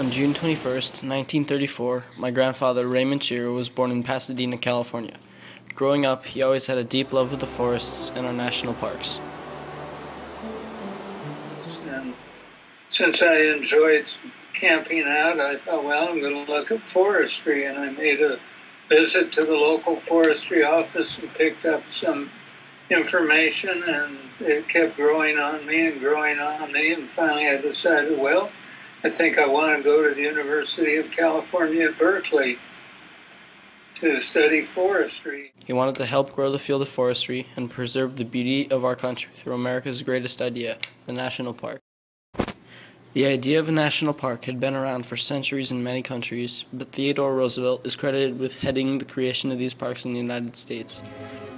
On June 21st, 1934, my grandfather Raymond Shearer was born in Pasadena, California. Growing up, he always had a deep love of the forests and our national parks. And since I enjoyed camping out, I thought, well, I'm going to look at forestry, and I made a visit to the local forestry office and picked up some information, and it kept growing on me and growing on me, and finally I decided, well, I think I want to go to the University of California at Berkeley to study forestry. He wanted to help grow the field of forestry and preserve the beauty of our country through America's greatest idea, the national park. The idea of a national park had been around for centuries in many countries, but Theodore Roosevelt is credited with heading the creation of these parks in the United States.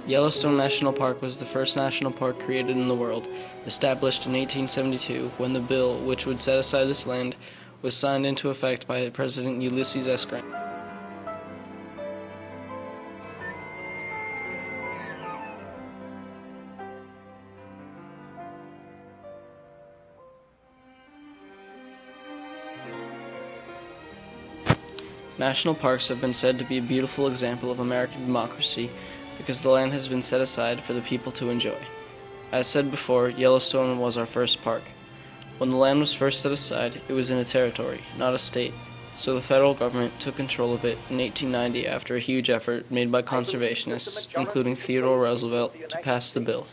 Yellowstone National Park was the first national park created in the world, established in 1872 when the bill which would set aside this land was signed into effect by President Ulysses S. Grant. National parks have been said to be a beautiful example of American democracy because the land has been set aside for the people to enjoy. As said before, Yellowstone was our first park. When the land was first set aside, it was in a territory, not a state, so the federal government took control of it in 1890 after a huge effort made by conservationists, including Theodore Roosevelt, to pass the bill.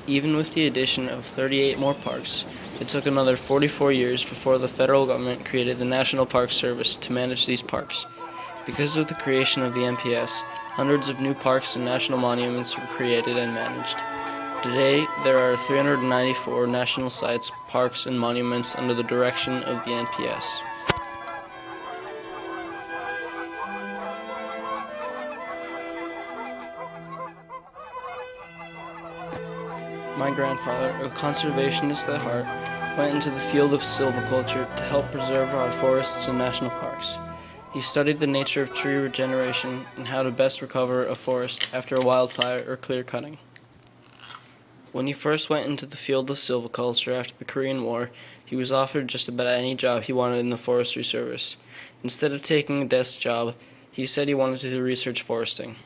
Even with the addition of 38 more parks, it took another 44 years before the federal government created the National Park Service to manage these parks. Because of the creation of the NPS, hundreds of new parks and national monuments were created and managed. Today, there are 394 national sites, parks, and monuments under the direction of the NPS. My grandfather, a conservationist at heart, went into the field of silviculture to help preserve our forests and national parks. He studied the nature of tree regeneration and how to best recover a forest after a wildfire or clear cutting. When he first went into the field of silviculture after the Korean War, he was offered just about any job he wanted in the Forestry Service. Instead of taking a desk job, he said he wanted to research foresting.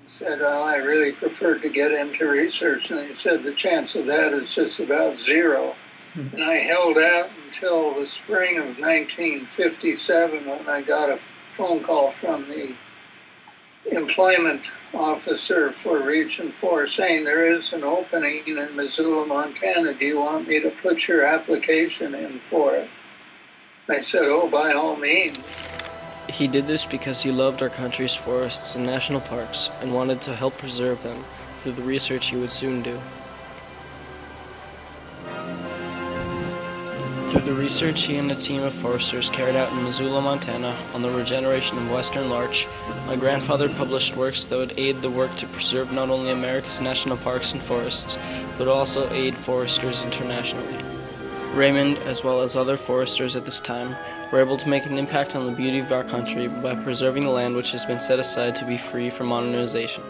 He said, oh, I really preferred to get into research, and he said the chance of that is just about zero. And I held out until the spring of 1957 when I got a phone call from the employment officer for Region 4 saying there is an opening in Missoula, Montana. Do you want me to put your application in for it? I said, oh, by all means. He did this because he loved our country's forests and national parks and wanted to help preserve them through the research he would soon do. Through the research he and a team of foresters carried out in Missoula, Montana on the regeneration of western larch, my grandfather published works that would aid the work to preserve not only America's national parks and forests, but also aid foresters internationally. Raymond, as well as other foresters at this time, were able to make an impact on the beauty of our country by preserving the land which has been set aside to be free from modernization.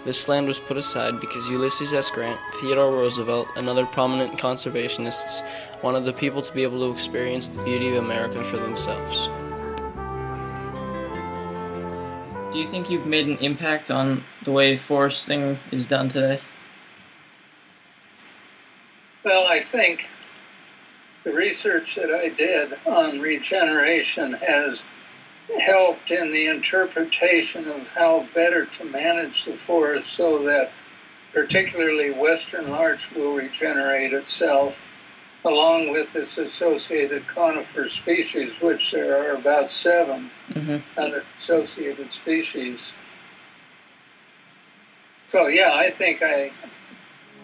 This land was put aside because Ulysses S. Grant, Theodore Roosevelt, and other prominent conservationists wanted the people to be able to experience the beauty of America for themselves. Do you think you've made an impact on the way foresting is done today? Well, I think the research that I did on regeneration has helped in the interpretation of how better to manage the forest so that particularly western larch will regenerate itself along with its associated conifer species, which there are about 7 other associated species. So yeah, I think I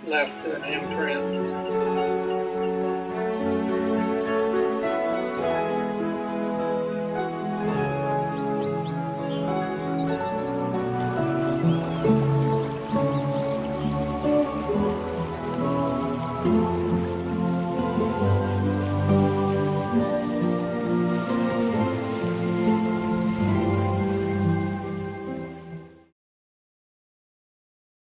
left an imprint.